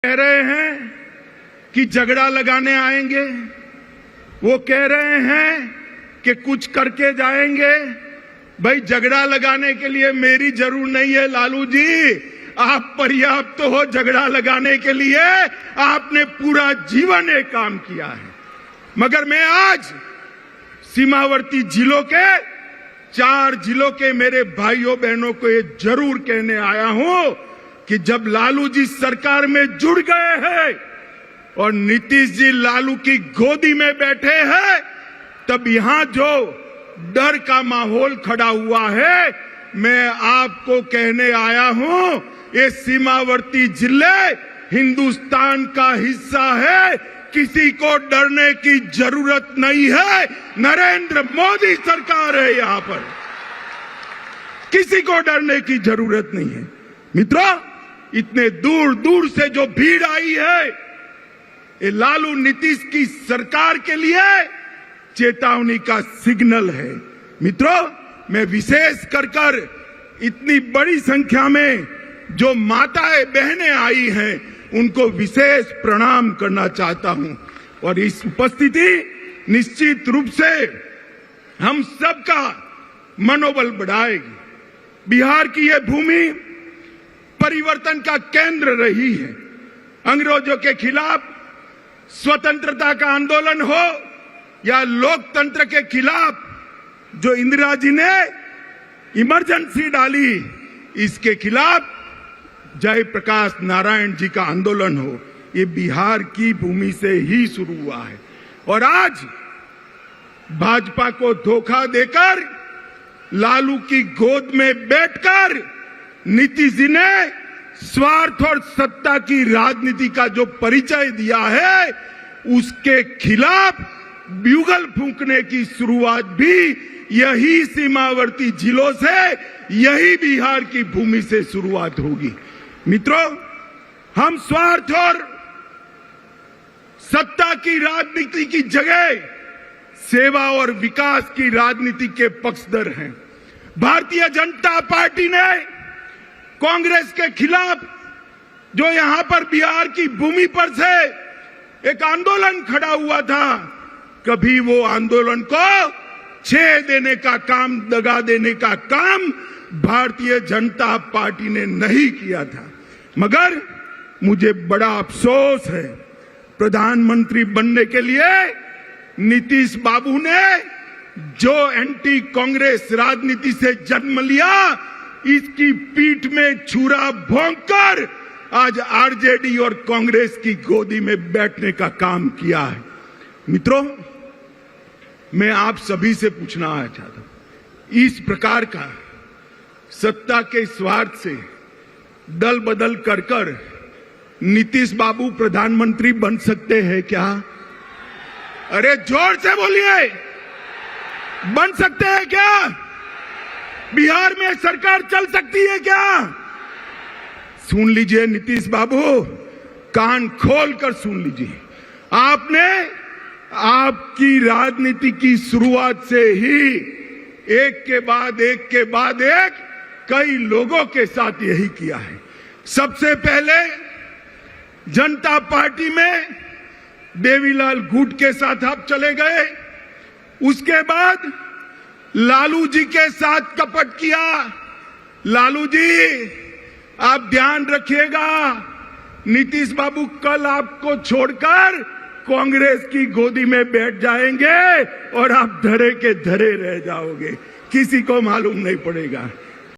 कह रहे हैं कि झगड़ा लगाने आएंगे, वो कह रहे हैं कि कुछ करके जाएंगे। भाई झगड़ा लगाने के लिए मेरी जरूर नहीं है लालू जी, आप पर्याप्त हो झगड़ा लगाने के लिए, आपने पूरा जीवन एक काम किया है। मगर मैं आज सीमावर्ती जिलों के 4 जिलों के मेरे भाइयों बहनों को ये जरूर कहने आया हूं कि जब लालू जी सरकार में जुड़ गए हैं और नीतीश जी लालू की गोदी में बैठे हैं, तब यहां जो डर का माहौल खड़ा हुआ है, मैं आपको कहने आया हूं, ये सीमावर्ती जिले हिंदुस्तान का हिस्सा है, किसी को डरने की जरूरत नहीं है। नरेंद्र मोदी सरकार है, यहां पर किसी को डरने की जरूरत नहीं है। मित्रों, इतने दूर दूर से जो भीड़ आई है, ये लालू नीतीश की सरकार के लिए चेतावनी का सिग्नल है। मित्रों, मैं विशेष कर इतनी बड़ी संख्या में जो माताएं बहनें आई हैं, उनको विशेष प्रणाम करना चाहता हूं। और इस उपस्थिति निश्चित रूप से हम सबका मनोबल बढ़ाएगी। बिहार की यह भूमि परिवर्तन का केंद्र रही है। अंग्रेजों के खिलाफ स्वतंत्रता का आंदोलन हो या लोकतंत्र के खिलाफ जो इंदिरा जी ने इमरजेंसी डाली, इसके खिलाफ जयप्रकाश नारायण जी का आंदोलन हो, ये बिहार की भूमि से ही शुरू हुआ है। और आज भाजपा को धोखा देकर लालू की गोद में बैठकर नीतीश जी ने स्वार्थ और सत्ता की राजनीति का जो परिचय दिया है, उसके खिलाफ ब्यूगल फूंकने की शुरुआत भी यही सीमावर्ती जिलों से, यही बिहार की भूमि से शुरुआत होगी। मित्रों, हम स्वार्थ और सत्ता की राजनीति की जगह सेवा और विकास की राजनीति के पक्षधर हैं। भारतीय जनता पार्टी ने कांग्रेस के खिलाफ जो यहां पर बिहार की भूमि पर से एक आंदोलन खड़ा हुआ था, कभी वो आंदोलन को छेद देने का काम, दगा देने का काम भारतीय जनता पार्टी ने नहीं किया था। मगर मुझे बड़ा अफसोस है, प्रधानमंत्री बनने के लिए नीतीश बाबू ने जो एंटी कांग्रेस राजनीति से जन्म लिया, इसकी पीठ में छुरा भोंककर आज आरजेडी और कांग्रेस की गोदी में बैठने का काम किया है। मित्रों, मैं आप सभी से पूछना चाहता हूं, इस प्रकार का सत्ता के स्वार्थ से दल बदल कर नीतीश बाबू प्रधानमंत्री बन सकते हैं क्या? अरे जोर से बोलिए, बन सकते हैं क्या? बिहार में सरकार चल सकती है क्या? सुन लीजिए नीतीश बाबू, कान खोलकर सुन लीजिए। आपने आपकी राजनीति की शुरुआत से ही एक के बाद एक कई लोगों के साथ यही किया है। सबसे पहले जनता पार्टी में देवीलाल गुट के साथ आप चले गए, उसके बाद लालू जी के साथ कपट किया। लालू जी, आप ध्यान रखिएगा, नीतीश बाबू कल आपको छोड़कर कांग्रेस की गोदी में बैठ जाएंगे और आप धरे के धरे रह जाओगे, किसी को मालूम नहीं पड़ेगा।